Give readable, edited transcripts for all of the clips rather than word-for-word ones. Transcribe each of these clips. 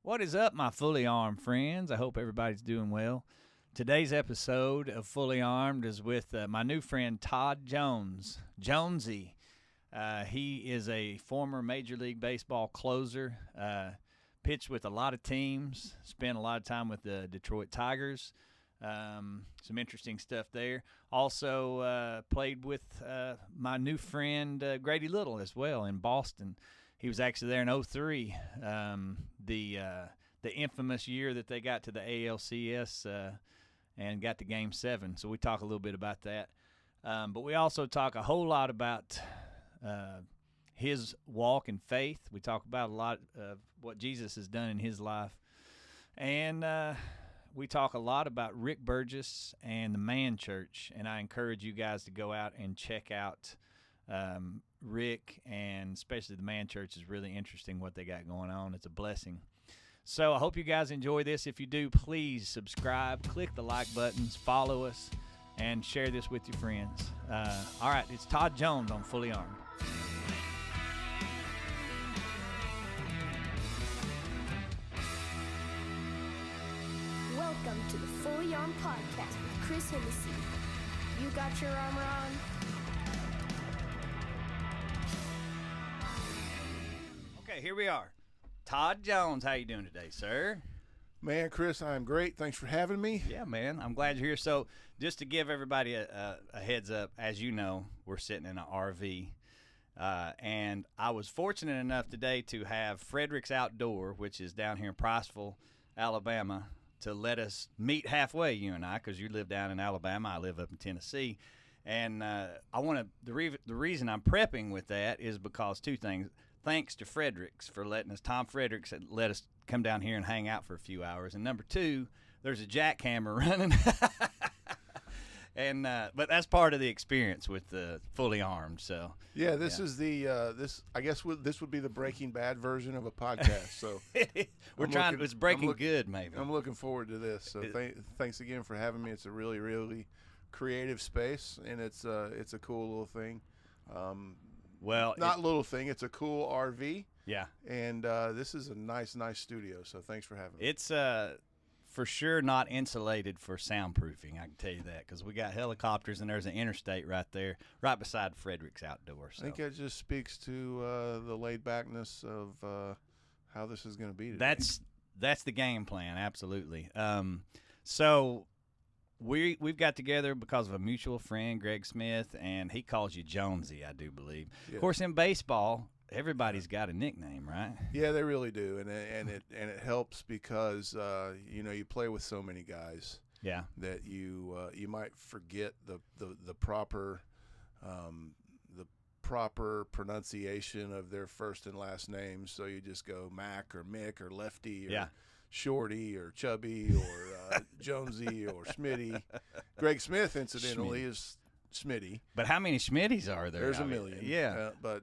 What is up, my fully armed friends? I hope everybody's doing well. Today's episode of Fully Armed is with my new friend Todd Jones. Jonesy. He is a former Major League Baseball closer, pitched with a lot of teams, spent a lot of time with the Detroit Tigers. Some interesting stuff there. Also played with my new friend Grady Little as well in Boston. He was actually there in 2003, the infamous year that they got to the ALCS and got to Game 7. So we talk a little bit about that. But we also talk a whole lot about his walk in faith. We talk about a lot of what Jesus has done in his life. And we talk a lot about Rick Burgess and the Man Church. And I encourage you guys to go out and check out Rick, and especially the Man Church is really interesting what they got going on. It's a blessing. So I hope you guys enjoy this. If you do, please subscribe, click the like buttons, follow us, and share this with your friends. All right, it's Todd Jones on Fully Armed. Welcome to the Fully Armed Podcast with Chris Hennessee. You got your armor on? Okay, here we are. Todd Jones, how you doing today, sir? Man, Chris, I'm great. Thanks for having me. Yeah, man, I'm glad you're here. So just to give everybody a heads up, as you know, we're sitting in an RV. And I was fortunate enough today to have Frederick's Outdoor, which is down here in Priceville, Alabama, to let us meet halfway, you and I, because you live down in Alabama. I live up in Tennessee. And the reason I'm prepping with that is because two things. Thanks to Fredericks for letting us, Tom Fredericks let us come down here and hang out for a few hours. And number two, there's a jackhammer running. And but that's part of the experience with the Fully Armed. So yeah, this is the this would be the Breaking Bad version of a podcast. So it's Breaking Good, maybe. I'm looking forward to this. So thanks again for having me. It's a really, really creative space, and it's a cool little thing. Well, little thing. It's a cool RV. Yeah. And this is a nice studio. So thanks for having me. It's for sure not insulated for soundproofing. I can tell you that because we got helicopters and there's an interstate right there, right beside Frederick's Outdoor. So. I think that just speaks to the laid backness of how this is going to be today. That's the game plan. Absolutely. So. We've got together because of a mutual friend, Greg Smith, and he calls you Jonesy, I do believe. Yeah. Of course, in baseball, everybody's got a nickname, right? Yeah, they really do, and it helps because you play with so many guys. Yeah. That you might forget the proper pronunciation of their first and last names, so you just go Mac or Mick or Lefty or Shorty or Chubby or Jonesy or Smitty. Greg Smith, incidentally, is Smitty. But how many Schmitties are there? There's a million. Yeah. But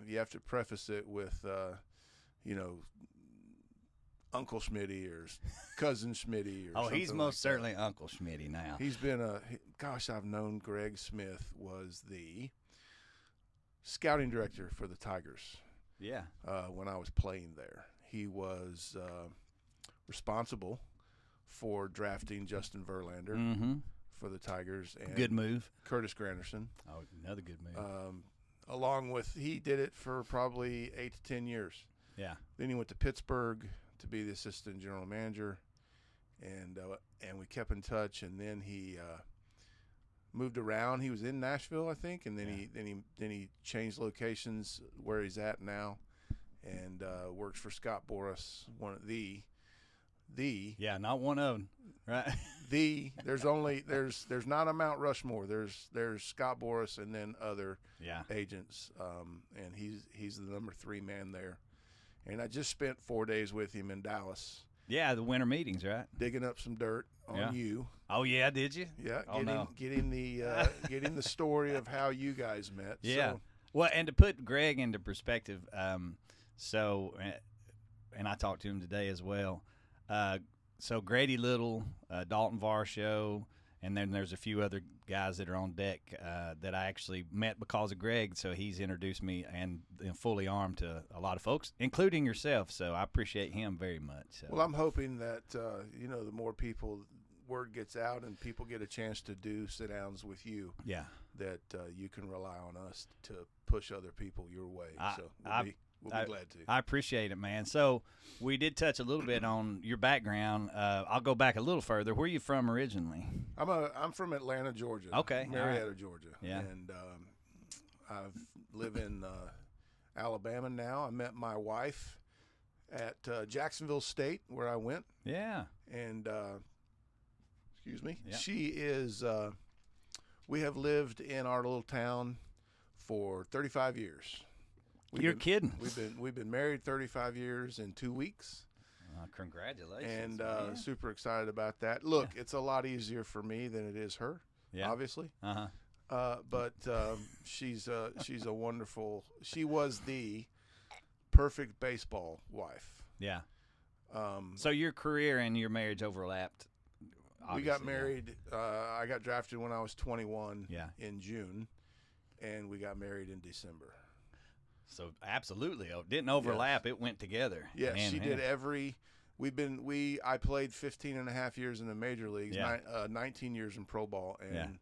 you have to preface it with, Uncle Schmitty or Cousin Schmitty. Or he's most certainly Uncle Schmitty now. He's been I've known Greg Smith was the scouting director for the Tigers. Yeah. When I was playing there. He was responsible for drafting Justin Verlander for the Tigers. And good move. Curtis Granderson. Oh, another good move. Along with, he did it for probably 8 to 10 years. Yeah. Then he went to Pittsburgh to be the assistant general manager, and we kept in touch. And then he moved around. He was in Nashville, I think, and then he changed locations where he's at now, and works for Scott Boras, one of the not one of them, right? There's not a Mount Rushmore. There's Scott Boras and then other agents, and he's the number 3 man there. And I just spent 4 days with him in Dallas. Yeah, the winter meetings, right? Digging up some dirt on you. Oh yeah, did you? Yeah, getting the story of how you guys met. Yeah. So. Well, and to put Greg into perspective, and I talked to him today as well. So Grady Little, Dalton Varsho, And then there's a few other guys that are on deck that I actually met because of Greg. So he's introduced me and fully armed to a lot of folks, including yourself. So I appreciate him very much. So. Well, I'm hoping that, the more people, word gets out and people get a chance to do sit-downs with you. Yeah. That you can rely on us to push other people your way. We'll be glad to. I appreciate it, man. So we did touch a little bit on your background. I'll go back a little further. Where are you from originally? I'm from Atlanta, Georgia. Okay, Marietta, Georgia. Yeah. And I live in Alabama now. I met my wife at Jacksonville State, where I went. Yeah. And excuse me. Yeah. She is. We have lived in our little town for 35 years. You're kidding. We've been married 35 years in 2 weeks. Congratulations. And super excited about that. Look, it's a lot easier for me than it is her, obviously. But she's a wonderful. She was the perfect baseball wife. Yeah. So your career and your marriage overlapped. We got married. I got drafted when I was 21 in June, and we got married in December. So absolutely, didn't overlap. Yes. It went together. Yeah, she did every. I played 15 and a half years in the major leagues, 19 years in pro ball, and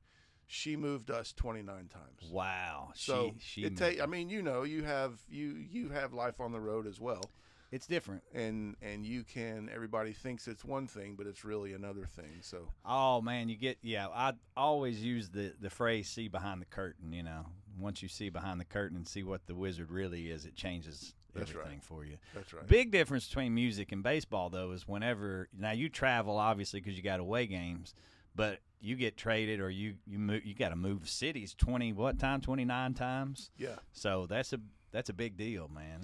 she moved us 29 times. Wow. So she you have life on the road as well. It's different. And everybody thinks it's one thing, but it's really another thing. So. Oh man, I always use the phrase "see behind the curtain." Once you see behind the curtain and see what the wizard really is, it changes everything for you. That's right. Big difference between music and baseball, though, is whenever now you travel, obviously, because you got away games, but you get traded or you got to move cities 29 times. Yeah. So that's a big deal, man.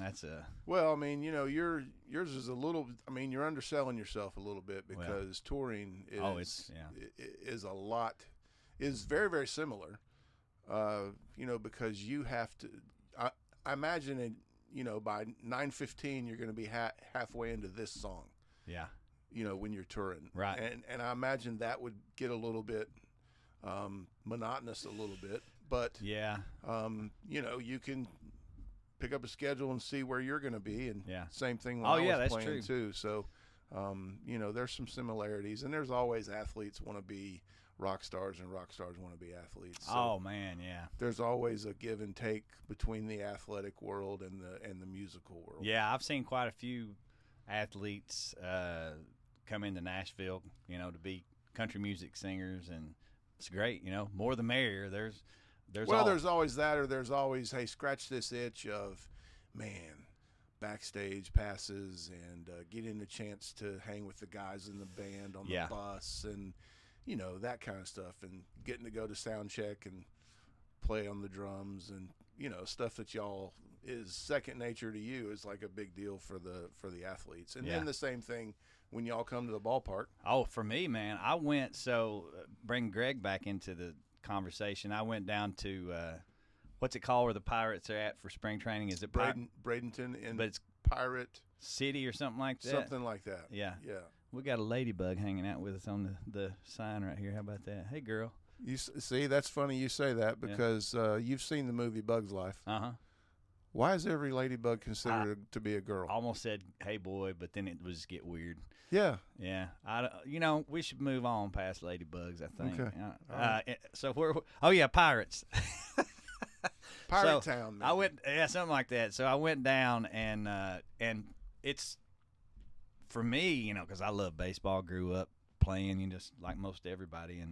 Well, I mean, yours is a little. I mean, you're underselling yourself a little bit because touring is a lot, is very, very similar. Because you have to. I imagine it. By 9:15, you're going to be halfway into this song. Yeah. When you're touring, right? And I imagine that would get a little bit monotonous, a little bit. But yeah, you can pick up a schedule and see where you're going to be, and same thing when I was playing too. So, there's some similarities, and there's always athletes want to be rock stars and rock stars want to be athletes. So oh man, yeah. There's always a give and take between the athletic world and the musical world. Yeah, I've seen quite a few athletes come into Nashville, to be country music singers, and it's great. More the merrier. There's always that, or there's always, hey, scratch this itch of, man, backstage passes and getting a chance to hang with the guys in the band on the bus and, that kind of stuff, and getting to go to sound check and play on the drums and, stuff that y'all is second nature to you is like a big deal for the athletes. And then the same thing when y'all come to the ballpark. Oh, for me, man, I went, bring Greg back into the conversation. I went down to what's it called where the Pirates are at for spring training? Is it Bradenton but it's Pirate City or something like that? Something like that. Yeah. Yeah. We got a ladybug hanging out with us on the sign right here. How about that? Hey, girl. You see, that's funny you say that because you've seen the movie Bug's Life. Uh-huh. Why is every ladybug considered to be a girl? I almost said, hey, boy, but then it would just get weird. Yeah. Yeah. We should move on past ladybugs, I think. Okay. So Pirates. Pirate Town. Maybe. I went, something like that. So I went down and it's, for me, because I love baseball, grew up playing, just like most everybody,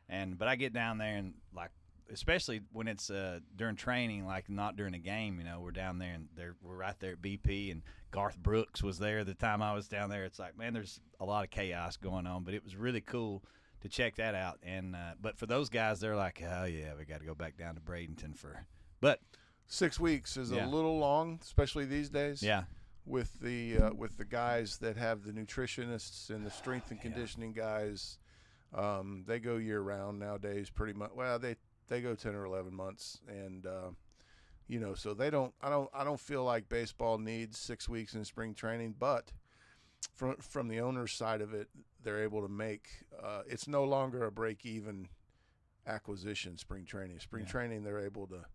but I get down there and like, especially when it's during training, like not during a game, we're down there and we're right there at BP, and Garth Brooks was there the time I was down there. It's like, man, there's a lot of chaos going on, but it was really cool to check that out. And but for those guys, they're like, oh yeah, we got to go back down to Bradenton but 6 weeks is a little long, especially these days. Yeah. With the guys that have the nutritionists and the strength and conditioning guys, they go year round nowadays. Pretty much. Well, they go 10 or 11 months, and so they don't. I don't feel like baseball needs 6 weeks in spring training, but from the owner's side of it, they're able to make it's no longer a break-even acquisition. Spring training, they're able to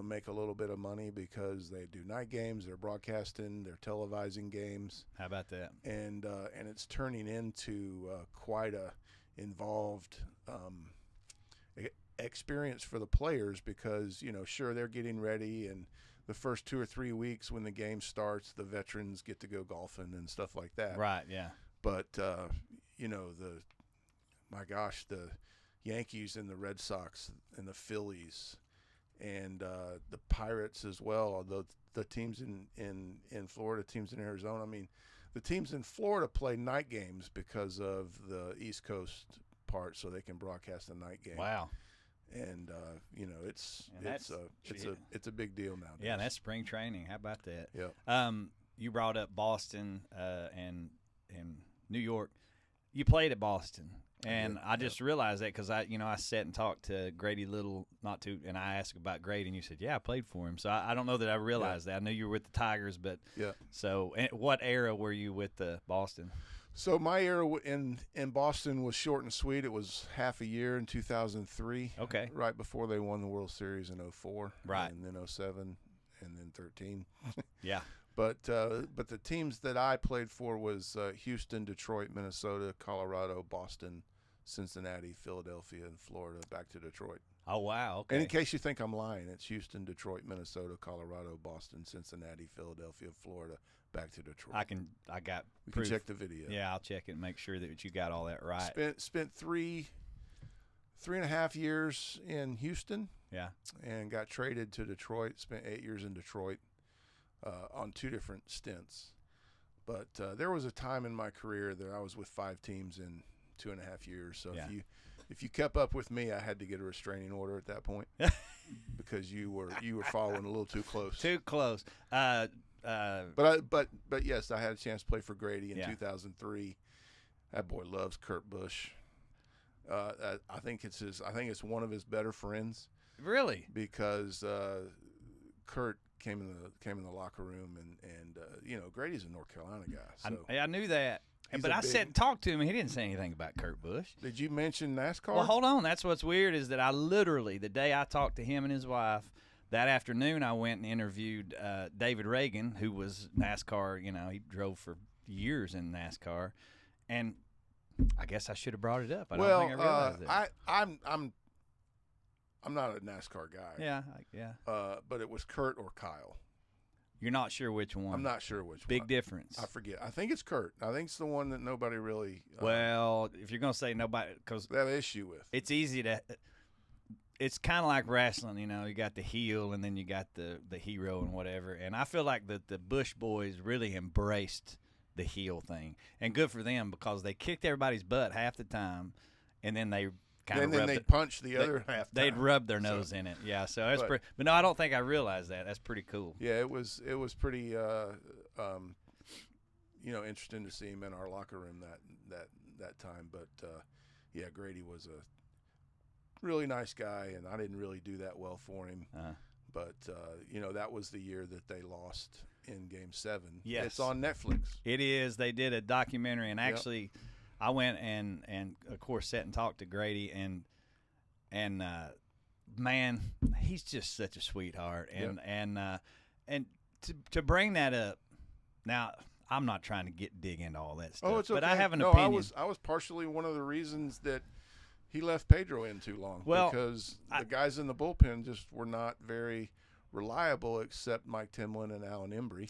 make a little bit of money because they do night games, they're broadcasting, they're televising games. How about that? And it's turning into quite a involved experience for the players because, sure, they're getting ready, and the first 2 or 3 weeks when the game starts, the veterans get to go golfing and stuff like that. Right, yeah. But, the Yankees and the Red Sox and the Phillies and the Pirates as well, the teams in Florida, teams in Arizona. I mean, the teams in Florida play night games because of the East Coast part, so they can broadcast a night game. Wow. And it's a big deal nowadays. Yeah, that's spring training. How about that? Yeah. You brought up Boston and New York. You played at Boston, and I just realized that because I sat and talked to Grady Little and I asked about Grady, and you said, yeah, I played for him. So I don't know that I realized that. I knew you were with the Tigers, but So what era were you with Boston? So my era in Boston was short and sweet. It was half a year in 2003. Okay. Right before they won the World Series in 04. Right. And then 07 and then 13. Yeah. But the teams that I played for was Houston, Detroit, Minnesota, Colorado, Boston, Cincinnati, Philadelphia, and Florida, back to Detroit. Oh, wow. Okay. And in case you think I'm lying, it's Houston, Detroit, Minnesota, Colorado, Boston, Cincinnati, Philadelphia, Florida, back to Detroit. I got We proof. can check the video. Yeah, I'll check it and make sure that you got all that right. Spent three and a half years in Houston. Yeah. And got traded to Detroit. Spent 8 years in Detroit on 2 different stints. But there was a time in my career that I was with 5 teams in 2.5 years. So if you kept up with me, I had to get a restraining order at that point because you were following a little too close. Too close. But yes, I had a chance to play for Grady in 2003. That boy loves Kurt Busch. I think it's one of his better friends. Really? Because Kurt came in the locker room and Grady's a North Carolina guy. So I knew that. But I sat and talked to him, and he didn't say anything about Kurt Busch. Did you mention NASCAR? Well, hold on. That's what's weird is that I literally, the day I talked to him and his wife, that afternoon I went and interviewed David Reagan, who was NASCAR. He drove for years in NASCAR. And I guess I should have brought it up. I don't think I realized it. I'm not a NASCAR guy. Yeah. But it was Kurt or Kyle. You're not sure which one. I'm not sure which one. Big difference. I forget. I think it's Kurt. I think it's the one that nobody really. Well, if you're gonna say nobody, because they have an issue with. It's easy to. It's kind of like wrestling, you got the heel and then you got the hero and whatever. And I feel like the Bush boys really embraced the heel thing, and good for them because they kicked everybody's butt half the time, and then they. And then they'd punch the other half. They'd rub their nose in it. Yeah, so that's pretty. But no, I don't think I realized that. That's pretty cool. Yeah, it was pretty interesting to see him in our locker room that time. But Grady was a really nice guy, and I didn't really do that well for him. But that was the year that they lost in Game 7. Yes, it's on Netflix. It is. They did a documentary, and actually. I went and of course sat and talked to Grady and man, he's just such a sweetheart and to bring that up. Now, I'm not trying to dig into all that stuff, it's okay. But I have an opinion. I was partially one of the reasons that he left Pedro in too long because the guys in the bullpen just were not very reliable except Mike Timlin and Alan Embry.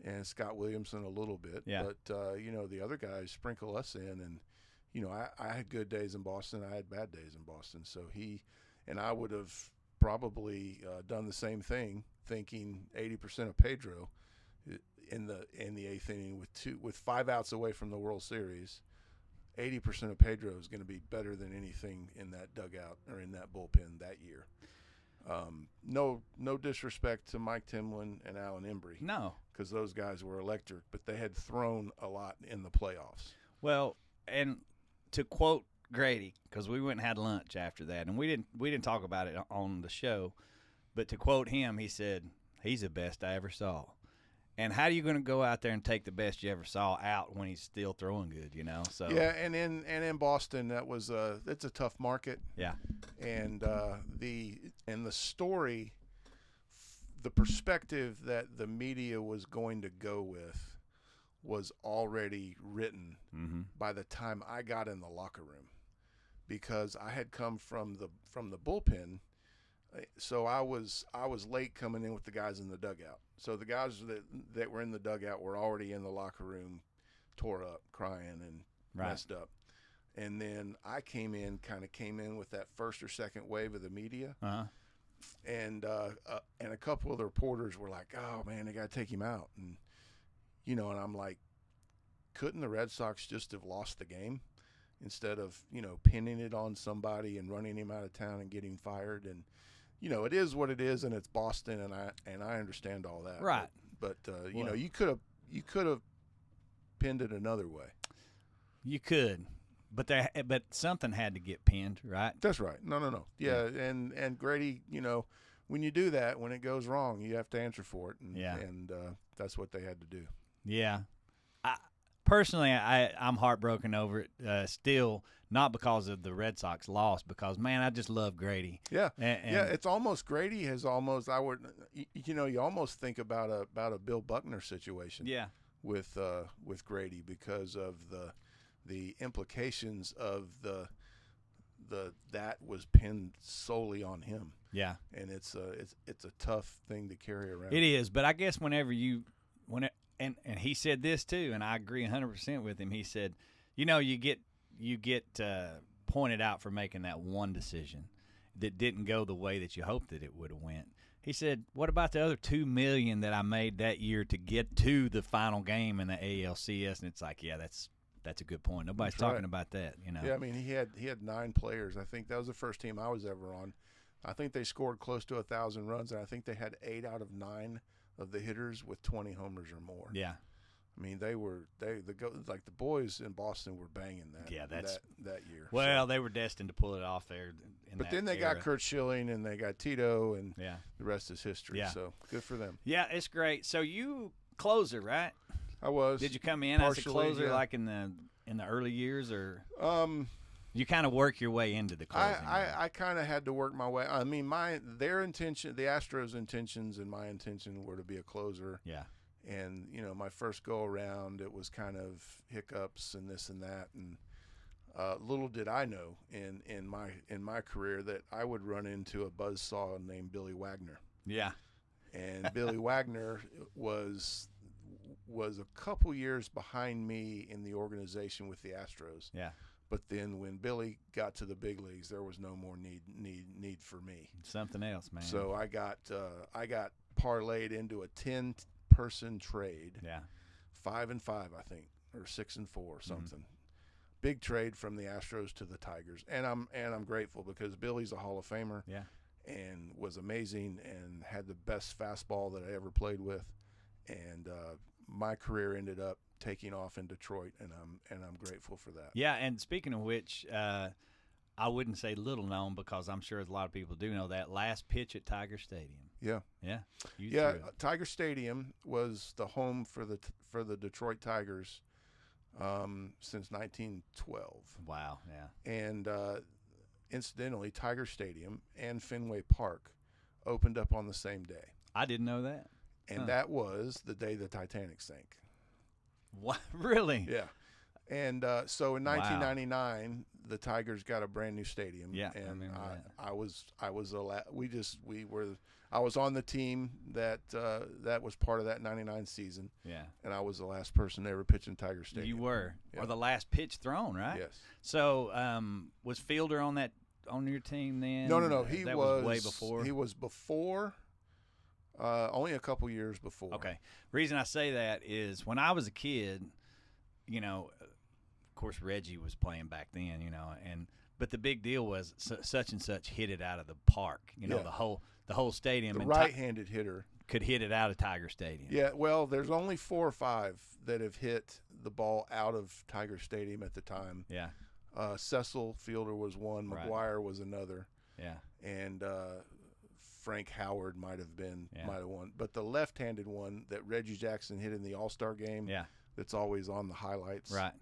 And Scott Williamson a little bit. Yeah. But, the other guys sprinkle us in. And, I had good days in Boston. I had bad days in Boston. So he and I would have probably done the same thing, thinking 80% of Pedro in the 8th inning with 5 outs away from the World Series. 80% of Pedro is going to be better than anything in that dugout or in that bullpen that year. No disrespect to Mike Timlin and Alan Embry. No. Because those guys were electric, but they had thrown a lot in the playoffs. Well, and to quote Grady, because we went and had lunch after that, and we didn't talk about it on the show, but to quote him, he said, "He's the best I ever saw." And how are you going to go out there and take the best you ever saw out when he's still throwing good, you know? So yeah, and in Boston, it's a tough market. Yeah. And the story, the perspective that the media was going to go with was already written by the time I got in the locker room, because I had come from the bullpen. So I was late coming in with the guys in the dugout. So the guys that were in the dugout were already in the locker room, tore up, crying, and messed up. And then I came in with that first or second wave of the media, and a couple of the reporters were like, "Oh man, they got to take him out," and and I'm like, couldn't the Red Sox just have lost the game instead of pinning it on somebody and running him out of town and getting fired? And it is what it is, and it's Boston, and I understand all that. Right. But you could have pinned it another way. You could, but something had to get pinned, right? That's right. No. Yeah, and Grady, when you do that, when it goes wrong, you have to answer for it, and that's what they had to do. Yeah. Personally, I'm heartbroken over it still, not because of the Red Sox loss, because, man, I just love Grady. Yeah, it's almost Grady has almost you almost think about a Bill Buckner situation. Yeah. With Grady, because of the implications of that was pinned solely on him. Yeah. And it's a tough thing to carry around. It is, but I guess and he said this too, and I agree 100% with him. He said, you get pointed out for making that one decision that didn't go the way that you hoped that it would have went. He said, what about the other $2 million that I made that year to get to the final game in the ALCS? And it's like, yeah, that's a good point. Nobody's talking about that, Yeah, I mean, he had 9 players. I think that was the first team I was ever on. I think they scored close to 1,000 runs, and I think they had 8 out of 9 of the hitters with 20 homers or more. Yeah. I mean, the boys in Boston were banging that. Yeah, that year. Well, they were destined to pull it off there. But then they got Kurt Schilling and they got Tito, and the rest is history. Yeah. So good for them. Yeah, it's great. So you closer, right? I was. Did you come in as a partially, closer like in the early years, or you kind of work your way into the closing? I kind of had to work my way. I mean, their intention, the Astros' intentions, and my intention were to be a closer. Yeah. And my first go around, it was kind of hiccups and this and that, and little did I know in my career that I would run into a buzzsaw named Billy Wagner. Yeah. And Billy Wagner was a couple years behind me in the organization with the Astros. Yeah. But then when Billy got to the big leagues, there was no more need for me. Something else, man. So I got parlayed into a 10-person trade. Yeah. 5-5, I think, or 6-4, something. Big trade from the Astros to the Tigers, and I'm grateful because Billy's a Hall of Famer. Yeah. And was amazing and had the best fastball that I ever played with, and my career ended up taking off in Detroit, and I'm grateful for that. Yeah, and speaking of which, I wouldn't say little known because I'm sure a lot of people do know that last pitch at Tiger Stadium. Yeah. Yeah. Tiger Stadium was the home for the Detroit Tigers since 1912. Wow. Yeah. And incidentally, Tiger Stadium and Fenway Park opened up on the same day. I didn't know that. And that was the day the Titanic sank. What? Really? Yeah. And so in 1999, the Tigers got a brand new stadium. Yeah, and I I was on the team that was part of that 99 season. Yeah. And I was the last person to ever pitch in Tiger Stadium. You were, yeah. Or the last pitch thrown, right? Yes. So was Fielder on your team then? No. He was way before. He was before. Only a couple years before. Okay. Reason I say that is when I was a kid, of course Reggie was playing back then, but the big deal was such and such hit it out of the park. The whole stadium. The right-handed hitter could hit it out of Tiger Stadium. Yeah. Well, there's only 4 or 5 that have hit the ball out of Tiger Stadium at the time. Yeah. Cecil Fielder was one. McGuire was another. Yeah. And Frank Howard might have Yeah. won. But the left-handed one that Reggie Jackson hit in the All-Star game, Yeah. that's always on the highlights. Right.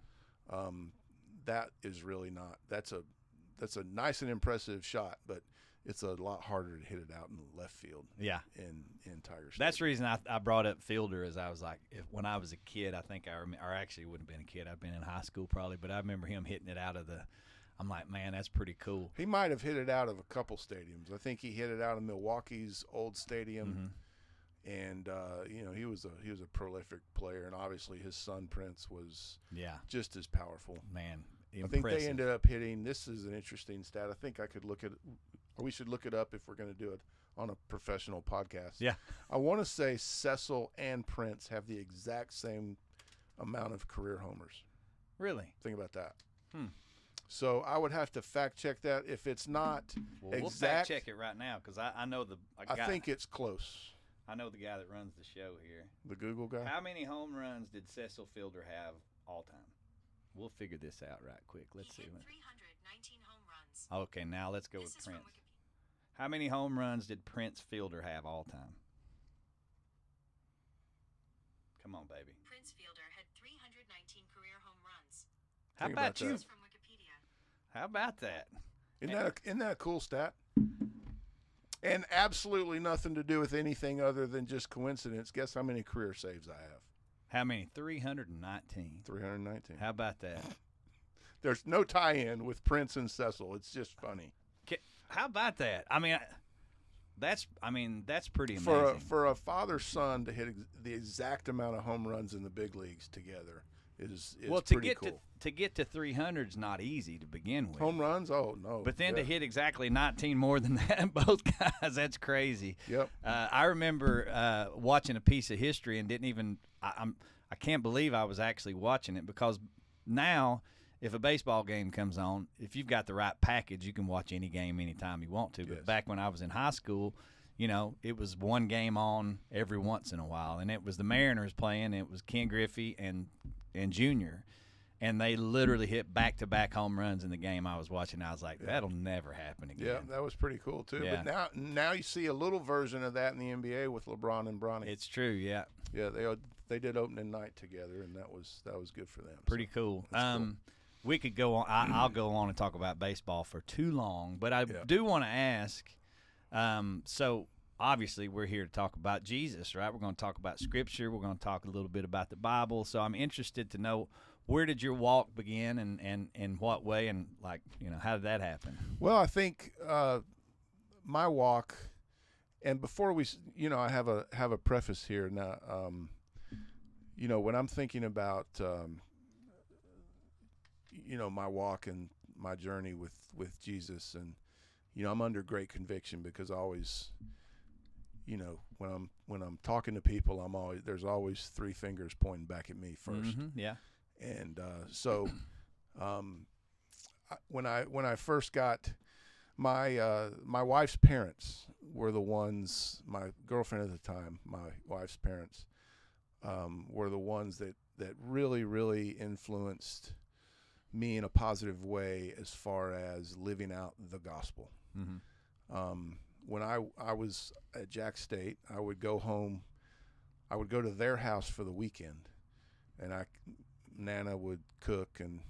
That is really not. That's a nice and impressive shot, but it's a lot harder to hit it out in left field. Yeah. In Tiger Stadium. That's the reason I brought up fielder, is I was like, when I was a kid, I think I remember, or actually wouldn't have been a kid. I'd been in high school probably, but I remember him hitting it out of the. I'm like, man, that's pretty cool. He might have hit it out of a couple stadiums. I think he hit it out of Milwaukee's old stadium, and he was a prolific player, and obviously his son Prince was just as powerful. Man, impressive. I think they ended up hitting. This is an interesting stat. I think I could look at, or we should look it up if we're going to do it on a professional podcast. Yeah, I want to say Cecil and Prince have the exact same amount of career homers. Really? Think about that. So I would have to fact check that. If it's not exact, we'll fact check it right now because I know I think it's close. I know the guy that runs the show here. The Google guy. How many home runs did Cecil Fielder have all time? We'll figure this out right quick. Let's see. 319 home runs. Okay, now let's go This with is from Prince. Wikipedia. How many home runs did Prince Fielder have all time? Come on, baby. Prince Fielder had 319 career home runs. How Think about about you? that. This is from Wikipedia. How about that? Isn't that a cool stat? And absolutely nothing to do with anything other than just coincidence. Guess how many career saves I have? How many? 319. 319. How about that? There's no tie-in with Prince and Cecil. It's just funny. How about that? I mean, that's pretty amazing. For a father-son to hit the exact amount of home runs in the big leagues together is well, to pretty get cool. to get to 300 is not easy to begin with. Home runs? Oh, no. But then to Yeah. hit exactly 19 more than that, both guys, that's crazy. Yep. I remember watching a piece of history and didn't even I can't believe I was actually watching it, because now if a baseball game comes on, if you've got the right package, you can watch any game anytime you want to. But Yes. back when I was in high school, it was one game on every once in a while, and it was the Mariners playing. It was Ken Griffey and Junior, and they literally hit back-to-back home runs in the game I was watching. I was like, that'll never happen again. Yeah, that was pretty cool too. Yeah. But now you see a little version of that in the NBA with LeBron and Bronny. It's true, yeah. Yeah, they did opening night together, and that was good for them. Pretty cool. that's cool. We could go on. I'll go on and talk about baseball for too long, but I do want to ask. So obviously we're here to talk about Jesus, right? We're going to talk about Scripture. We're going to talk a little bit about the Bible. So I'm interested to know, where did your walk begin, and in what way, and how did that happen? Well, I think my walk, and before we, I have a preface here now. When I'm thinking about, my walk and my journey with Jesus, and I'm under great conviction, because I always, when I'm talking to people, there's always three fingers pointing back at me first. Yeah. And so when I first got my wife's parents were the ones, my girlfriend at the time, my wife's parents were the ones that really, really influenced me in a positive way as far as living out the gospel. Mm-hmm. When I was at Jack State, I would go home. I would go to their house for the weekend, and Nana would cook and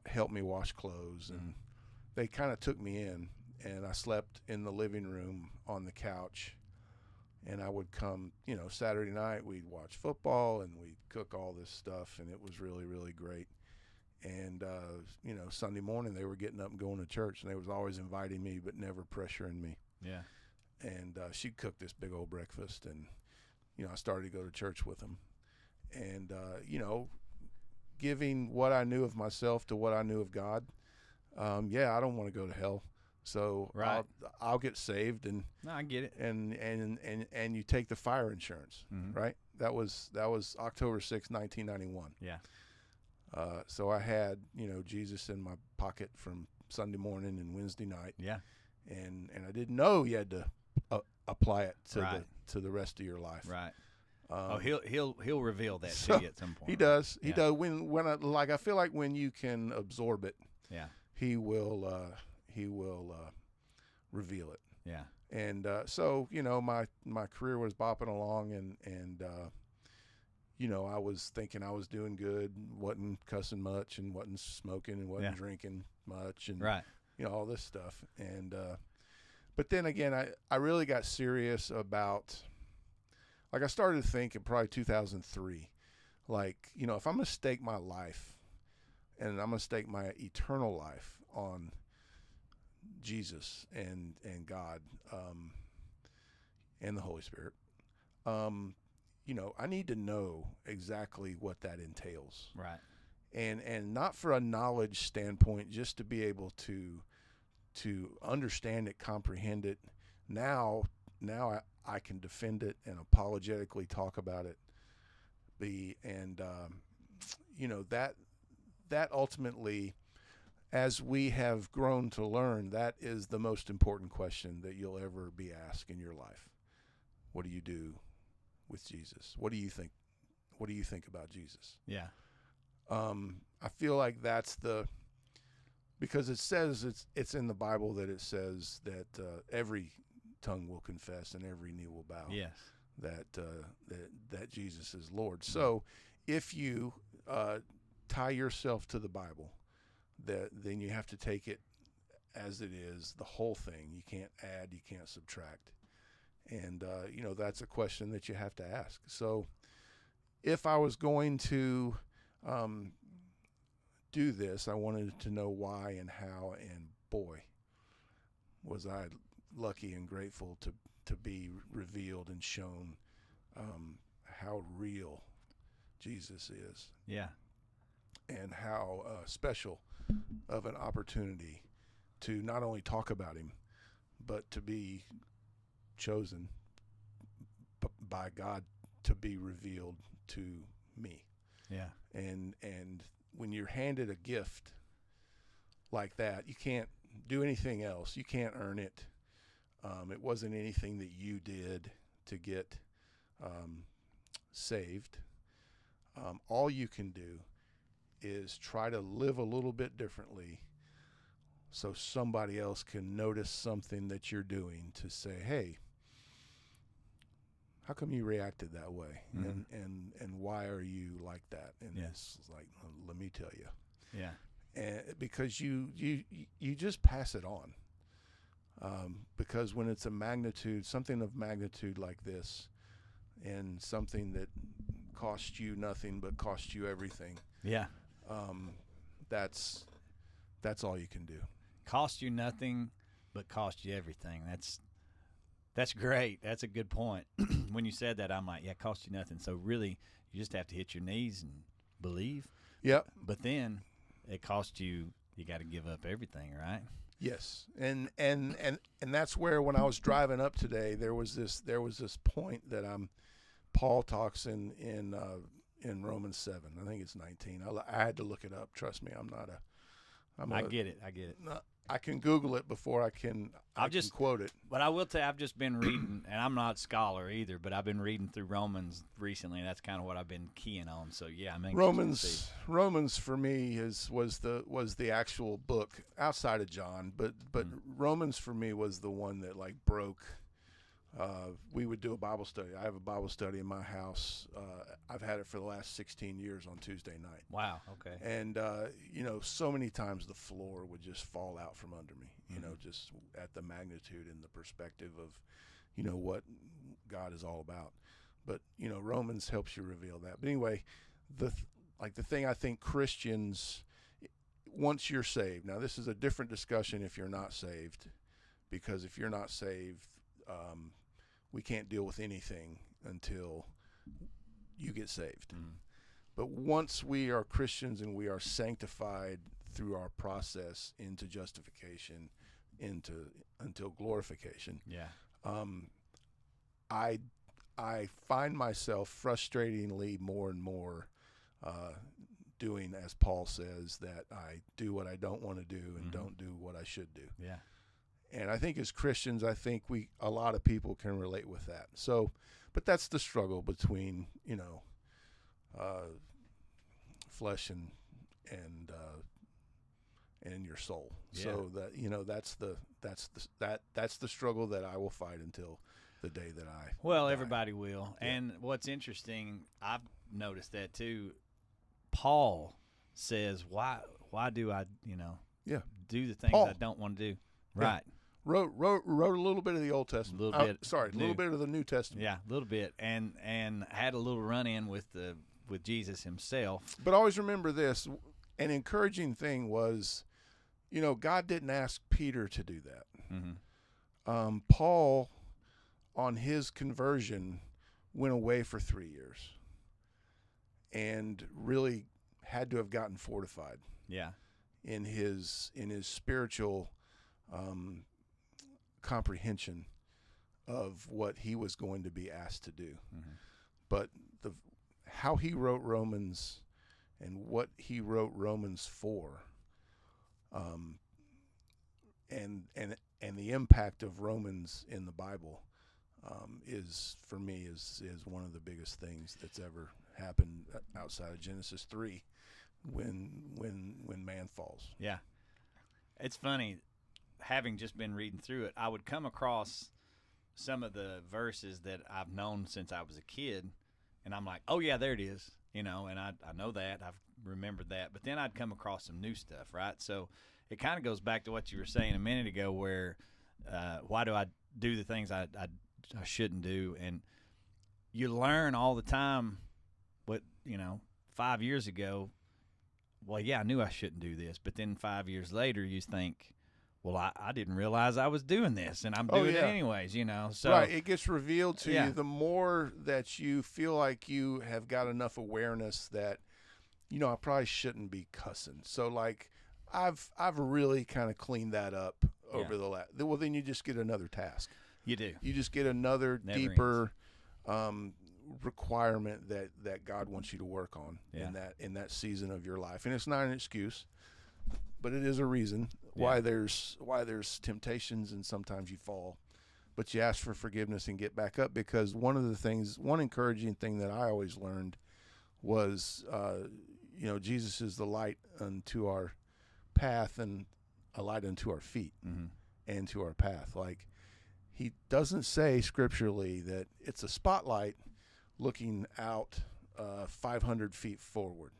help me wash clothes, and they kind of took me in, and I slept in the living room on the couch, and I would come, Saturday night we'd watch football and we'd cook all this stuff, and it was really, really great. And, Sunday morning they were getting up and going to church, and they was always inviting me but never pressuring me. Yeah. And she'd cook this big old breakfast, and, I started to go to church with them. And, giving what I knew of myself to what I knew of God, I don't want to go to hell. So Right. I'll get saved, and No, I get it. and you take the fire insurance, right? That was October 6, 1991. Yeah. So I had, Jesus in my pocket from Sunday morning and Wednesday night. Yeah. And I didn't know you had to apply it Right. to the rest of your life. Right. He'll reveal that so to you at some point. He does. He Yeah. does. When I feel like when you can absorb it, Yeah. he will reveal it. Yeah. And so, my career was bopping along, and I was thinking I was doing good, wasn't cussing much, and wasn't smoking, and wasn't drinking much, and Right. all this stuff. And but then again, I really got serious about, like, I started to think in probably 2003, like, if I'm gonna stake my life, and I'm gonna stake my eternal life on Jesus and God, and the Holy Spirit, I need to know exactly what that entails. Right. And not for a knowledge standpoint, just to be able to understand it, comprehend it. Now I can defend it and apologetically talk about it. That ultimately, as we have grown to learn, that is the most important question that you'll ever be asked in your life. What do you do with Jesus? What do you think? What do you think about Jesus? Yeah. I feel like that's because it says it's in the Bible that it says that every tongue will confess and every knee will bow. Yes. That Jesus is Lord. So if you tie yourself to the Bible, then you have to take it as it is, the whole thing. You can't add, you can't subtract. And, that's a question that you have to ask. So if I was going to do this, I wanted to know why and how, and boy, was I lucky and grateful to be revealed and shown how real Jesus is. Yeah. And how special of an opportunity to not only talk about him, but to be chosen by God to be revealed to me. Yeah. And when you're handed a gift like that, you can't do anything else. You can't earn it. It wasn't anything that you did to get saved. All you can do is try to live a little bit differently so somebody else can notice something that you're doing to say, hey, how come you reacted that way? Mm-hmm. And why are you like that? And Yeah. it's like, let me tell you. Yeah. And because you just pass it on. Because when it's something of magnitude like this, and something that cost you nothing but cost you everything, Yeah. that's all you can do. Cost you nothing, but cost you everything. That's great. That's a good point. When you said that, I'm like, yeah, cost you nothing. So really, you just have to hit your knees and believe. Yep. But then it costs you. You got to give up everything, right? Yes. And that's where, when I was driving up today, there was this point that Paul talks in Romans 7. I think it's 19. I had to look it up. Trust me, I get it. I can Google it before I can quote it. But I will tell you, I've just been reading, and I'm not a scholar either, but I've been reading through Romans recently, and that's kind of what I've been keying on. So yeah, I'm anxious to see. Romans for me was the actual book outside of John, but Romans for me was the one that like broke. We would do a Bible study. I have a Bible study in my house. I've had it for the last 16 years on Tuesday night. Wow. Okay. And, so many times the floor would just fall out from under me, just at the magnitude and the perspective of, what God is all about. But, Romans helps you reveal that. But anyway, the thing I think Christians, once you're saved, now this is a different discussion if you're not saved, because if you're not saved, we can't deal with anything until you get saved. Mm-hmm. But once we are Christians and we are sanctified through our process into justification, until glorification, I find myself frustratingly more and more doing, as Paul says, that I do what I don't want to do and don't do what I should do. Yeah. And I think as Christians, a lot of people can relate with that. So, but that's the struggle between, flesh and and in your soul. Yeah. So that that's the struggle that I will fight until the day that I die. Everybody will. Yeah. And what's interesting, I've noticed that too. Paul says, "Why do I, Yeah. do the things Paul. I don't want to do?" Yeah. Right. Wrote a little bit of the Old Testament. A little bit. A little bit of the New Testament. Yeah, a little bit, and had a little run-in with Jesus himself. But always remember this: an encouraging thing was, God didn't ask Peter to do that. Mm-hmm. Paul, on his conversion, went away for 3 years, and really had to have gotten fortified. Yeah. In his spiritual comprehension of what he was going to be asked to do. Mm-hmm. But how he wrote Romans and what he wrote Romans for, and the impact of Romans in the Bible, is for me is one of the biggest things that's ever happened outside of Genesis 3, when man falls. Yeah. It's funny, having just been reading through it, I would come across some of the verses that I've known since I was a kid, and I'm like, oh, yeah, there it is, and I know that. I've remembered that. But then I'd come across some new stuff, right? So it kind of goes back to what you were saying a minute ago, where why do I do the things I shouldn't do? And you learn all the time what, 5 years ago, well, yeah, I knew I shouldn't do this. But then 5 years later, you think, well, I didn't realize I was doing this, and I'm doing it anyways, So, right, it gets revealed to Yeah. you the more that you feel like you have got enough awareness that, I probably shouldn't be cussing. So, like, I've really kind of cleaned that up over the last. Well, then you just get another task. You do. You just get another Never deeper requirement that God wants you to work on Yeah. in that season of your life. And it's not an excuse, but it is a reason why there's temptations, and sometimes you fall, but you ask for forgiveness and get back up. Because one encouraging thing that I always learned was, Jesus is the light unto our path and a light unto our feet, Mm-hmm. and to our path. Like, he doesn't say scripturally that it's a spotlight looking out 500 feet forward.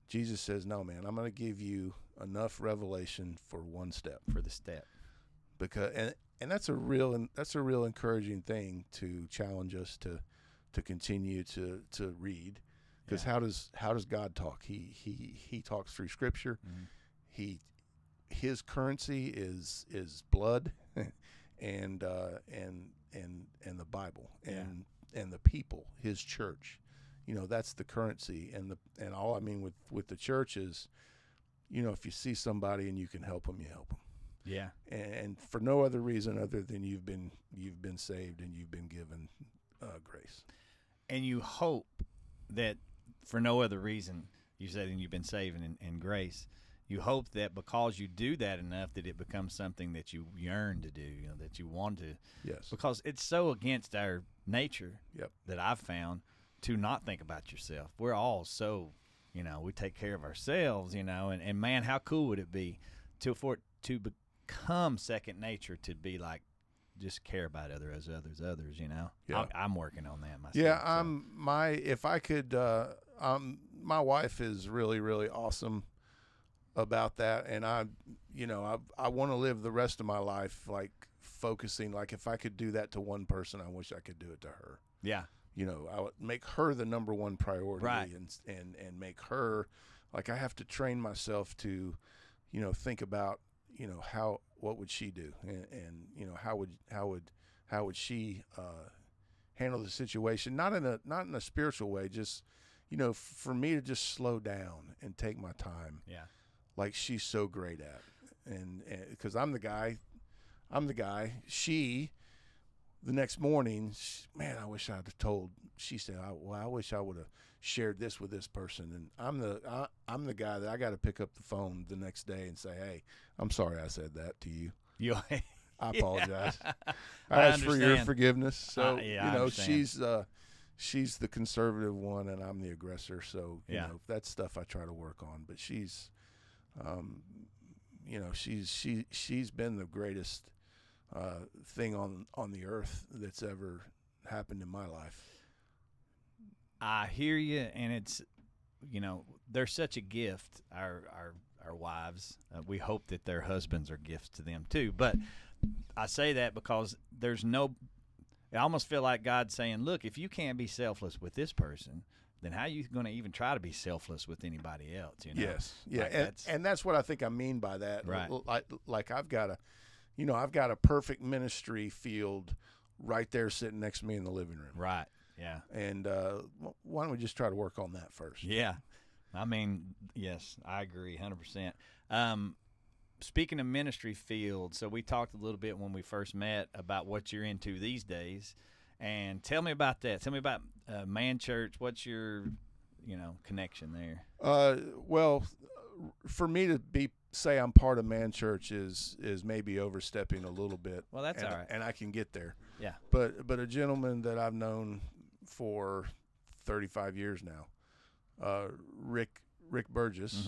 Jesus says, no, man, I'm going to give you enough revelation for one step. For the step. Because and that's a real encouraging thing to challenge us to continue to read. Because how does God talk? He talks through Scripture. Mm-hmm. His currency is blood, and the Bible, and the people, his church. That's the currency, and all I mean with the church is, if you see somebody and you can help them, you help them. Yeah. And for no other reason other than you've been saved and you've been given grace. And you hope that for no other reason, you said, and you've been saved and grace, you hope that because you do that enough that it becomes something that you yearn to do, that you want to. Yes. Because it's so against our nature Yep. that I've found to not think about yourself. We're all so, we take care of ourselves, and man, how cool would it be to become second nature, to be like, just care about others, Yeah. I'm working on that myself. Yeah, if I could, my wife is really, really awesome about that, and I want to live the rest of my life like focusing. Like, if I could do that to one person, I wish I could do it to her. Yeah. I would make her the number one priority, Right. and make her, like, I have to train myself to, think about, what would she do, and how would she handle the situation, not in a spiritual way, just for me to just slow down and take my time, like she's so great at, and because I'm the guy. She, the next morning, man, I wish I'd have told. She said, I wish I would have shared this with this person, and I'm the guy that I got to pick up the phone the next day and say, hey, I'm sorry I said that to you. I apologize. I ask for your forgiveness. So I understand. she's the conservative one, and I'm the aggressor. So you know, that's stuff I try to work on. But she's, she's been the greatest thing on the earth that's ever happened in my life. I hear you, and it's, they're such a gift. Our wives. We hope that their husbands are gifts to them too. But I say that because I almost feel like God's saying, look, if you can't be selfless with this person, then how are you going to even try to be selfless with anybody else? Yes, yeah, like and that's what I think I mean by that. Right. Like I've got a perfect ministry field right there sitting next to me in the living room. Right. Yeah. And why don't we just try to work on that first? Yeah. I mean, yes, I agree 100%. Speaking of ministry field, so we talked a little bit when we first met about what you're into these days. And tell me about that. Tell me about Man Church. What's your, connection there? Well, for me to say I'm part of Man Church is maybe overstepping a little bit. Well, that's all right. And I can get there. Yeah. But a gentleman that I've known for 35 years now, Rick Burgess,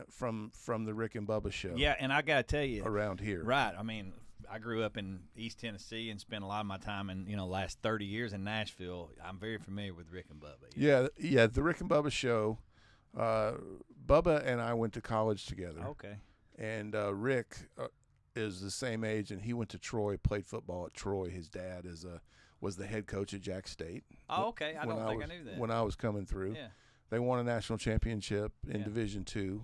from the Rick and Bubba show. Yeah, and I got to tell you. Around here. Right. I mean, I grew up in East Tennessee and spent a lot of my time in, last 30 years in Nashville. I'm very familiar with Rick and Bubba. Yeah, the Rick and Bubba show. Bubba and I went to college together. Okay. And Rick is the same age, and he went to Troy, played football at Troy. His dad was the head coach at Jack State. Oh, okay. I don't think I knew that. When I was coming through. Yeah. They won a national championship in Division II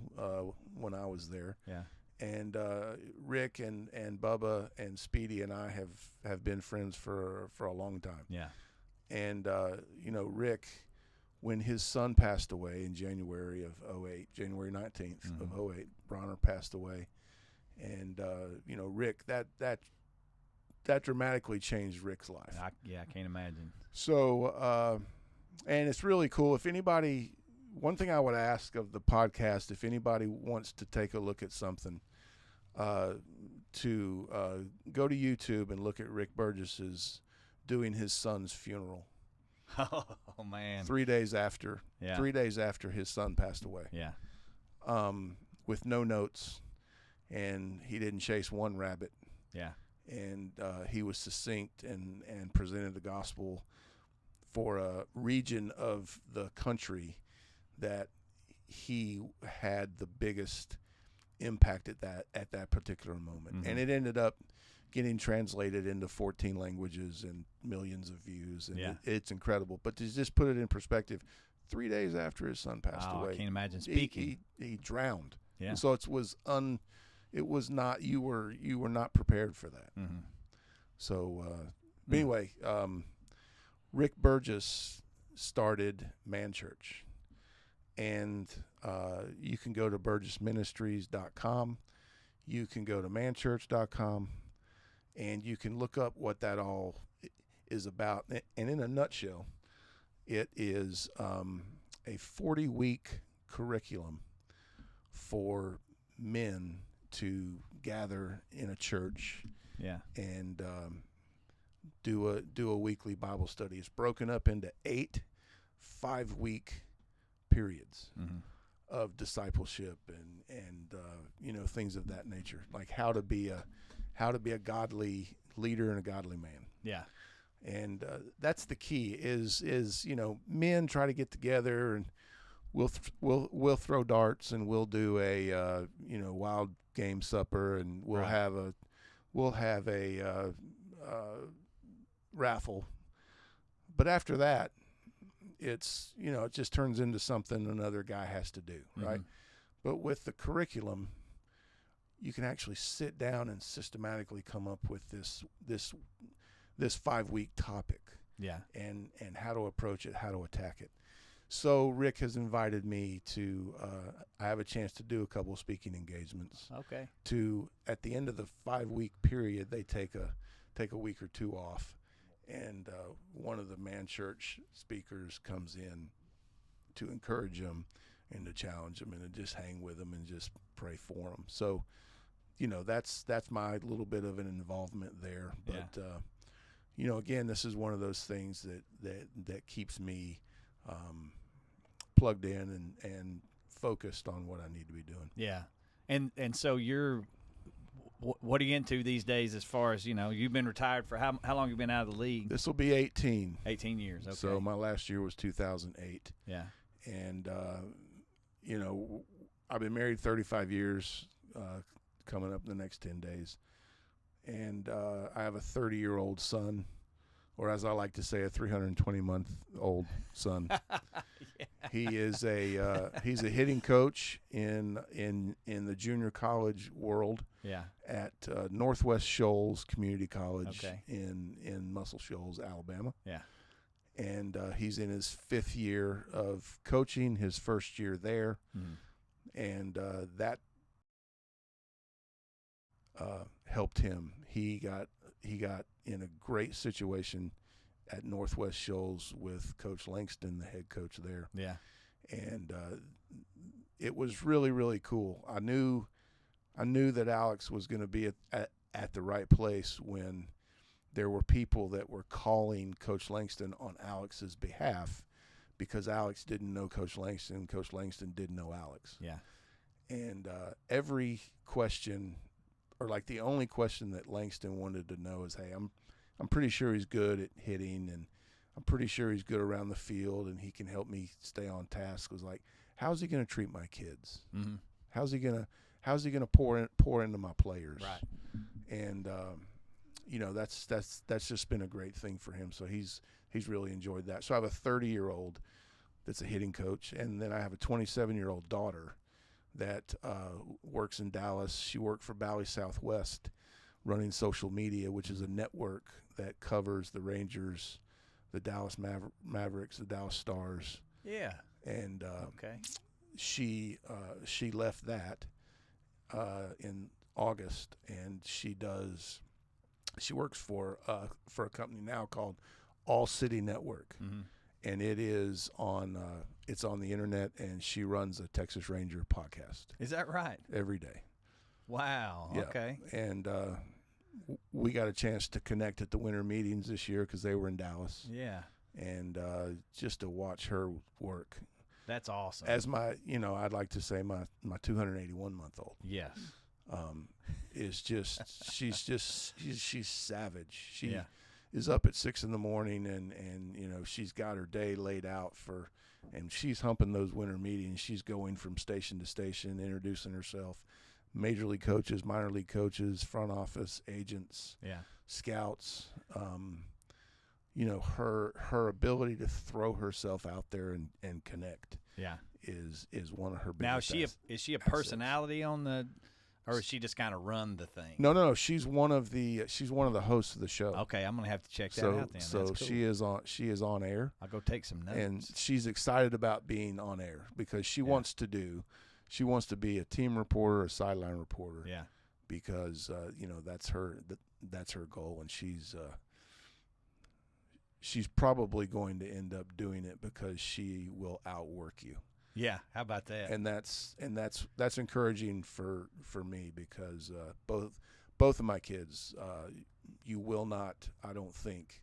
when I was there. Yeah. And Rick and Bubba and Speedy and I have been friends for a long time. Yeah. And, Rick, when his son passed away in January of 2008, January 19th of 2008, Bronner passed away. And, Rick, that dramatically changed Rick's life. I can't imagine. So, and it's really cool. If anybody, one thing I would ask of the podcast, if anybody wants to take a look at something, to go to YouTube and look at Rick Burgess's doing his son's funeral. Oh man! 3 days after. Yeah. 3 days after his son passed away. Yeah. With no notes, and he didn't chase one rabbit. Yeah. And he was succinct and presented the gospel for a region of the country that he had the biggest impact at that particular moment. And it ended up getting translated into 14 languages and millions of views, and it's incredible. But to just put it in perspective, 3 days after his son passed away, I can't imagine speaking. He drowned. Yeah. And so it was not, you were not prepared for that. So anyway, Rick Burgess started Man Church, and you can go to burgessministries.com. You can go to manchurch.com, and you can look up what that all is about. And in a nutshell, it is a 40-week curriculum for men to gather in a church and do a weekly Bible study. It's broken up into 8 5-week periods of discipleship and things of that nature, like how to be a godly leader and a godly man. Yeah. And that's the key is men try to get together and we'll throw darts and we'll do a wild game supper, and we'll have a raffle. But after that, it's it just turns into something another guy has to do, right? But with the curriculum, you can actually sit down and systematically come up with this 5-week topic. Yeah. And how to approach it, how to attack it. So Rick has invited me to I have a chance to do a couple of speaking engagements. Okay. At the end of the 5-week period, they take a week or two off, and one of the Man Church speakers comes in to encourage them and to challenge them and to just hang with them and just pray for them. So, that's my little bit of an involvement there. But again, this is one of those things that keeps me plugged in and focused on what I need to be doing. Yeah. And so what are you into these days as far as, you've been retired for how long you been out of the league? This will be 18. 18 years, okay. So my last year was 2008. Yeah. And, I've been married 35 years, coming up in the next 10 days. And I have a 30-year-old son, or as I like to say, a 320-month-old son. Yeah. He is he's a hitting coach in the junior college world. Yeah. At Northwest Shoals Community College Okay. in Muscle Shoals, Alabama. Yeah. And he's in his 5th year of coaching, his first year there, and that helped him. He got in a great situation at Northwest Shoals with Coach Langston, the head coach there. Yeah. And it was really, really cool. I knew that Alex was going to be at the right place when there were people that were calling Coach Langston on Alex's behalf because Alex didn't know Coach Langston. Coach Langston didn't know Alex. Yeah. And every question, or like the only question that Langston wanted to know is, hey, I'm pretty sure he's good at hitting, and I'm pretty sure he's good around the field, and he can help me stay on task. Was like, how's he going to treat my kids? Mm-hmm. How's he gonna pour into my players? Right. And that's just been a great thing for him. So he's really enjoyed that. So I have a 30-year-old that's a hitting coach, and then I have a 27-year-old daughter that works in Dallas. She worked for Bally Southwest, running social media, which is a network that covers the Rangers, the Dallas Mavericks, the Dallas Stars. Yeah. And okay. She left that in August, and she works for a company now called All City Network, and it is on it's on the internet, and she runs a Texas Ranger podcast. Is that right? Every day. Wow. Yeah. Okay. And we got a chance to connect at the winter meetings this year because they were in Dallas. Yeah. And just to watch her work. That's awesome. As I'd like to say my 281-month-old. Yes. Is just she's savage. She Yeah. is up at 6 a.m. and she's got her day laid out and she's humping those winter meetings. She's going from station to station, introducing herself. Major league coaches, minor league coaches, front office, agents, Yeah. scouts. Her ability to throw herself out there and connect. Yeah. Is one of her biggest. Now is she a personality on the, or is she just kind of run the thing? No. She's one of the hosts of the show. Okay, I'm gonna have to check that out then. So That's cool. she is on air. I'll go take some notes. And she's excited about being on air because she wants to be a team reporter, a sideline reporter. Yeah. Because that's her goal, and she's probably going to end up doing it because she will outwork you. Yeah, how about that? And that's encouraging for me because both of my kids, you will not, I don't think,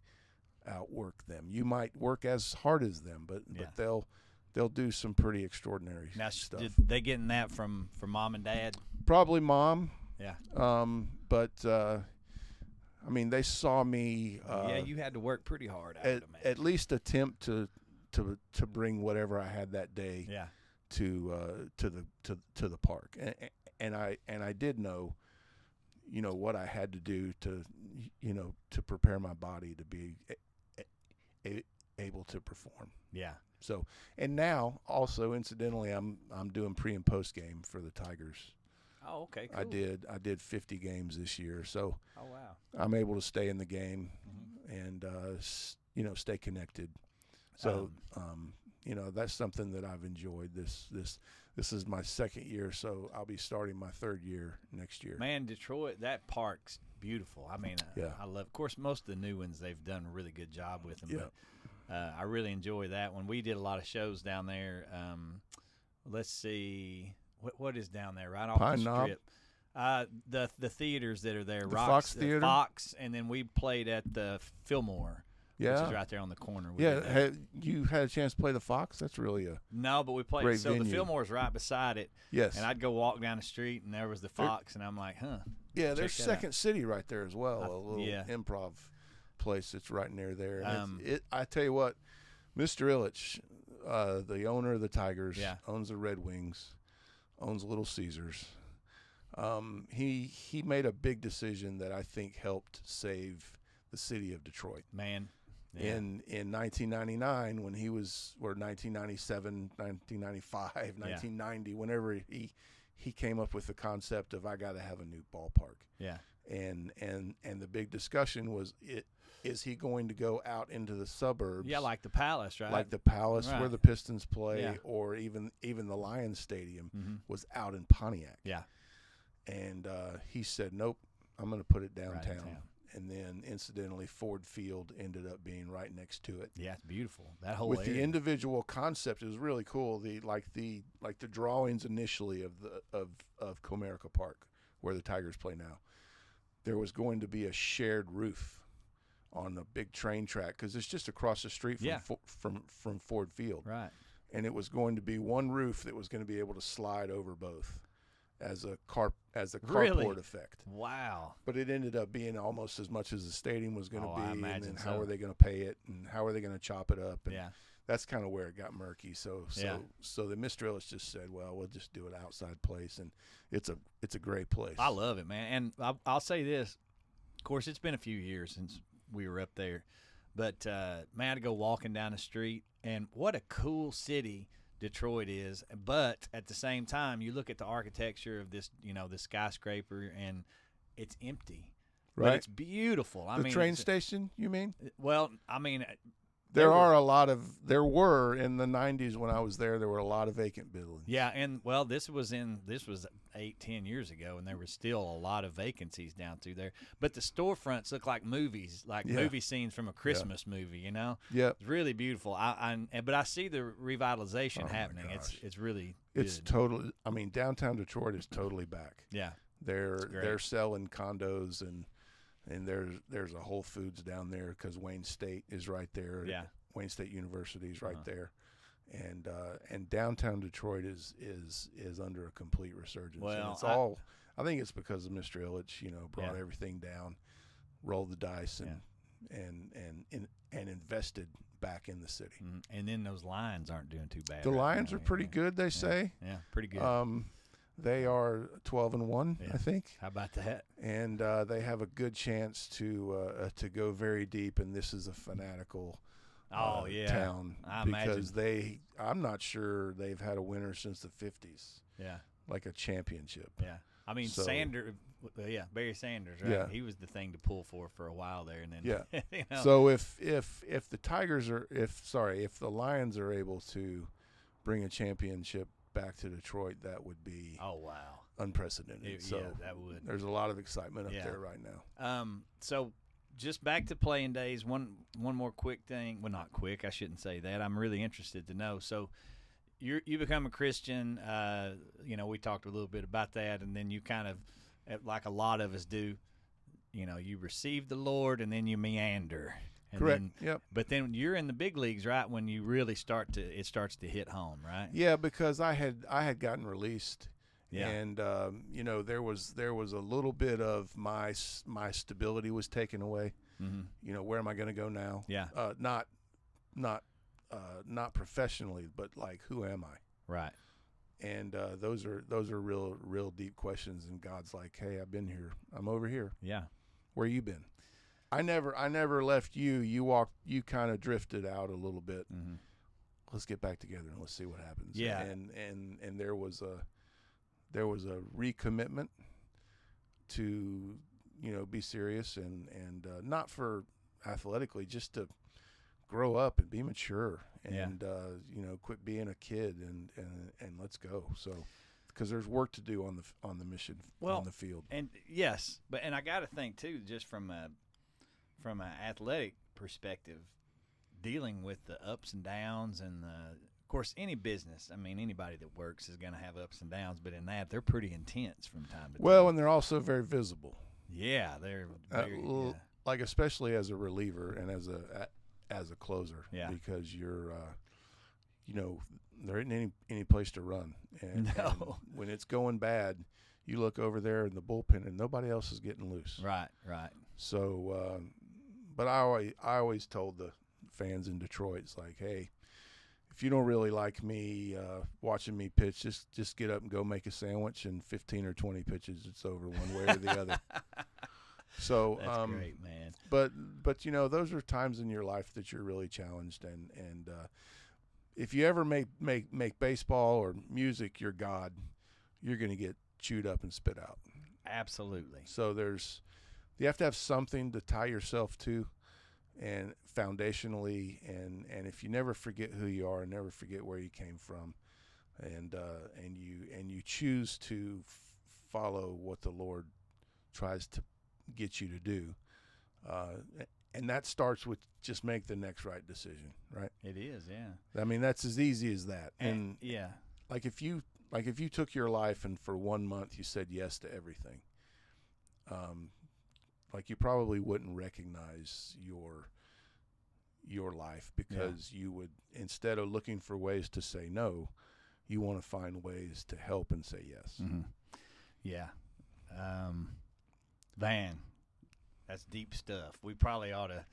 outwork them. You might work as hard as them, but they'll do some pretty extraordinary stuff. Did they getting that from mom and dad? Probably mom. Yeah. But they saw me. You had to work pretty hard. I would imagine. At least attempt to bring whatever I had that day. Yeah. To the park, and I did know, what I had to do to prepare my body to be able to perform. Yeah. So, and now also incidentally, I'm doing pre and post game for the Tigers. Oh, okay. Cool. I did 50 games this year, so oh wow, I'm able to stay in the game and stay connected. So that's something that I've enjoyed. This is my second year, so I'll be starting my third year next year. Man, Detroit, that park's beautiful. I love. Of course, most of the new ones they've done a really good job with them. Yeah. But I really enjoy that one. We did a lot of shows down there. Let's see. What is down there right off Pine the strip? The theaters that are there, the Fox Theater, Fox, and then we played at the Fillmore which Yeah. is right there on the corner. We Yeah, did that. have you had a chance to play the Fox? That's really a No, but we played. Great So the venue. Fillmore's right beside it, yes. and I'd go walk down the street, and there was the Fox, and I'm like, huh. Yeah, there's check that out. Second City right there as well, a little yeah. improv place that's right near there. And Um, I tell you what, Mr. Ilitch, the owner of the Tigers, Yeah. owns the Red Wings, owns Little Caesars. He made a big decision that I think helped save the city of Detroit. Man. Yeah. In 1999, when he was, or 1997, 1995, 1990, whenever he came up with the concept of I got to have a new ballpark. Yeah. And the big discussion was, is he going to go out into the suburbs? Yeah, like the Palace, right? Like the Palace where Right. the Pistons play, Yeah. or even the Lions Stadium Mm-hmm. was out in Pontiac. Yeah. And he said, nope, I'm going to put it downtown. Right in town. And then, incidentally, Ford Field ended up being right next to it. Yeah, it's beautiful. That whole With area. the individual concept, it was really cool. The drawings initially of Comerica Park, where the Tigers play now, there was going to be a shared roof on a big train track because it's just across the street from Yeah. from Ford Field, Right. and it was going to be one roof that was going to be able to slide over both as a Really? carport effect. Wow. But it ended up being almost as much as the stadium was going to Oh, be, I and imagine then how so. are they going to pay it, and how are they going to chop it up? And Yeah. that's kind of where it got murky. So Yeah. the Mr. Ellis just said, well, we'll just do it outside place, and it's a great place. I love it, man. And I'll say this. Of course, it's been a few years since we were up there. But, man, to go walking down the street, and what a cool city Detroit is. But at the same time, you look at the architecture of this, this skyscraper, and it's empty. But Right. it's beautiful. The train station, you mean? Well, I mean, There were- there were in the 90s when I was there were a lot of vacant buildings. Yeah, and well, this was 8-10 years ago, and there was still a lot of vacancies down through there. But the storefronts look like movies, like Yeah. movie scenes from a Christmas movie. Yep. It's really beautiful. But I see the revitalization Oh, my happening. gosh. It's really It's good. totally, I mean, downtown Detroit is totally back. Yeah, They're great. selling condos, and there's a Whole Foods down there because Wayne State is right there. Yeah. Wayne State University is right Uh-huh. there, and downtown Detroit is under a complete resurgence. And Well, it's all. I think it's because of Mr. Ilitch, brought Yeah. everything down, rolled the dice, and invested back in the city. Mhm. And then those Lions aren't doing too bad. The right Lions now, are pretty good, they Yeah. say. Yeah, pretty good. They are 12-1, Yeah. I think. How about that? And they have a good chance to go very deep, and this is a fanatical Oh, yeah. town I because I'm not sure they've had a winner since the 50s, Yeah, like a championship. yeah. I mean, So- Barry Sanders, right? Yeah. He was the thing to pull for a while there, and then Yeah. So if the Tigers are if the Lions are able to bring a championship back to Detroit, that would be oh wow, unprecedented. So yeah, that would. there's a lot of excitement up Yeah. there right now. So just back to playing days. One more quick thing. Well, not quick. I shouldn't say that. I'm really interested to know. So you become a Christian. We talked a little bit about that, and then you kind of, like a lot of us do, you receive the Lord, and then you meander. And Correct. then- Yep. But then you're in the big leagues, right? When you really starts to hit home, right? Yeah, because I had gotten released. Yeah. And there was a little bit of my stability was taken away. Mm-hmm. Where am I going to go now? Yeah. Not professionally, but like who am I? Right. And those are real deep questions. And God's like, hey, I've been here. I'm over here. Yeah. Where you been? I never left you. You kind of drifted out a little bit. Mm-hmm. Let's get back together and let's see what happens. Yeah. And there was a recommitment to be serious and not for athletically, just to grow up and be mature and quit being a kid and let's go. So because there's work to do on the mission on the field. And yes, and I got to think too, just from an athletic perspective, dealing with the ups and downs, and of course any business. I mean, anybody that works is going to have ups and downs, but in that they're pretty intense from time to time. Well, and they're also very visible. Yeah, they're very, Like especially as a reliever and as a closer. Yeah. Because you're, there isn't any place to run. And, No. and when it's going bad, you look over there in the bullpen and nobody else is getting loose. Right. So, but I always told the fans in Detroit, it's like, hey, if you don't really like me watching me pitch, just get up and go make a sandwich, and 15 or 20 pitches, it's over one way or the other. So That's great, man. But those are times in your life that you're really challenged, and if you ever make baseball or music your god, you're going to get chewed up and spit out. Absolutely. So you have to have something to tie yourself to, and foundationally, and if you never forget who you are and never forget where you came from, and you choose to follow what the Lord tries to get you to do, and that starts with just make the next right decision, right? It is, yeah. I mean, that's as easy as that. And yeah, like if you took your life and for 1 month you said yes to everything, like you probably wouldn't recognize your life, because you would, instead of looking for ways to say no, you want to find ways to help and say yes. Mm-hmm. Yeah. Van, that's deep stuff. We probably ought to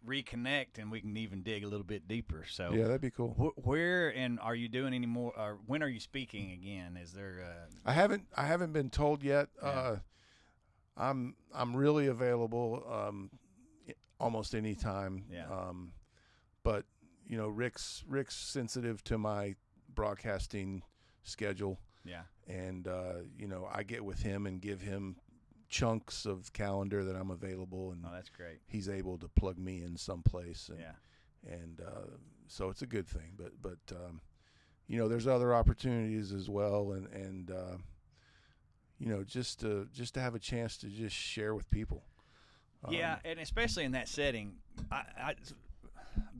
reconnect, and we can even dig a little bit deeper. So yeah, that'd be cool. Where and are you doing any more? Or when are you speaking again? Is there? I haven't been told yet. Yeah. I'm really available almost any time. Yeah. But Rick's sensitive to my broadcasting schedule. Yeah. And I get with him and give him chunks of calendar that I'm available, and that's great. he's able to plug me in someplace. And, yeah. And so it's a good thing. But there's other opportunities as well, and just to have a chance to just share with people. Yeah, and especially in that setting, I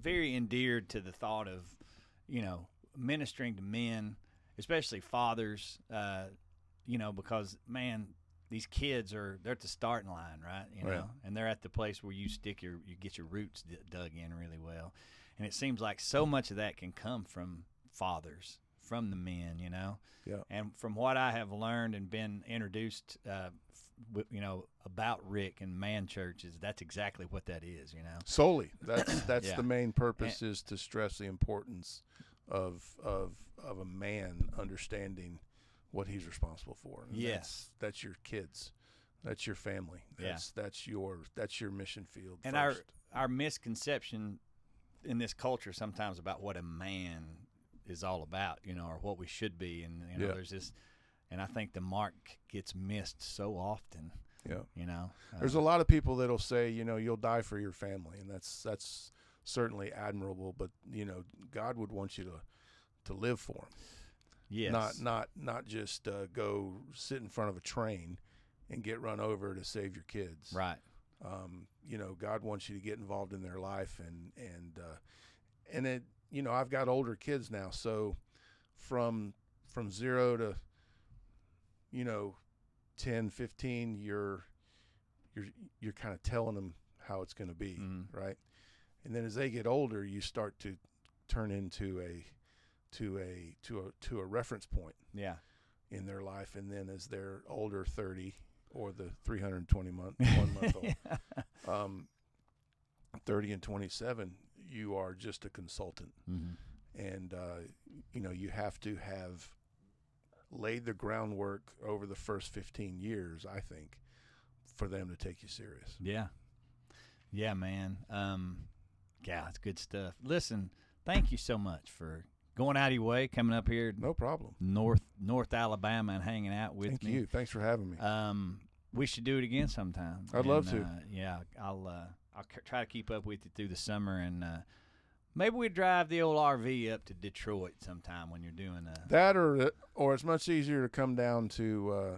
very endeared to the thought of, ministering to men, especially fathers, because, man, these kids they're at the starting line, right? Right. And they're at the place where you get your roots dug in really well. And it seems like so much of that can come from fathers, from the men, Yeah. And from what I have learned and been introduced, about Rick and man churches, that's exactly what that is, Solely. That's Yeah. the main purpose, is to stress the importance of a man understanding what he's responsible for. And Yes. that's your kids, that's your family. That's your mission field. And first. our misconception in this culture sometimes about what a man is all about, or what we should be, and there's this, and I think the mark gets missed so often. Yeah. There's a lot of people that'll say, you'll die for your family, and that's certainly admirable, but God would want you to live for him. Yes. Not just go sit in front of a train and get run over to save your kids. Right. God wants you to get involved in their life, and it, I've got older kids now, so from 0 to 10, 15, you're kind of telling them how it's going to be, right? And then as they get older, you start to turn into a reference point. Yeah. In their life, and then as they're older, 30 or the 321-month-old, 30 and 27, you are just a consultant, and you have to have laid the groundwork over the first 15 years, I think, for them to take you serious. Yeah, man. It's good stuff. Listen, thank you so much for going out of your way, coming up here. No problem. North Alabama, and hanging out with me. Thank you. Thanks for having me. We should do it again sometime. I'd love to. I'll try to keep up with you through the summer, and maybe we drive the old RV up to Detroit sometime when you're doing that, or it's much easier to come down to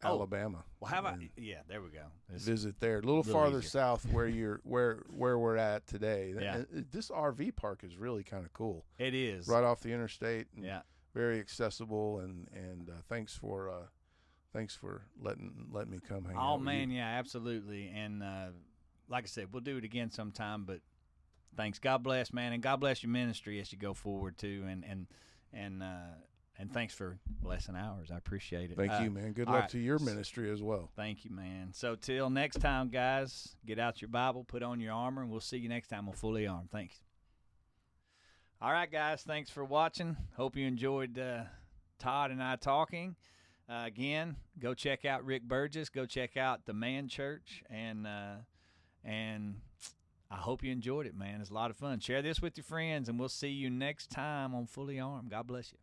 Alabama. Well, how about there we go. Visit there, a little farther south where we're at today. Yeah. This RV park is really kind of cool. It is right off the interstate. And yeah, very accessible, and thanks for letting me come hang out. Oh with man, you. yeah, absolutely. And like I said, we'll do it again sometime. But thanks. God bless, man, and God bless your ministry as you go forward too. And thanks for blessing ours. I appreciate it. Thank you, man. Good luck to your ministry as well. Thank you, man. So till next time, guys, get out your Bible, put on your armor, and we'll see you next time on Fully Armed. Thanks. All right, guys, thanks for watching. Hope you enjoyed Todd and I talking. Again, go check out Rick Burgess. Go check out the Man Church, and I hope you enjoyed it, man. It's a lot of fun. Share this with your friends, and we'll see you next time on Fully Armed. God bless you.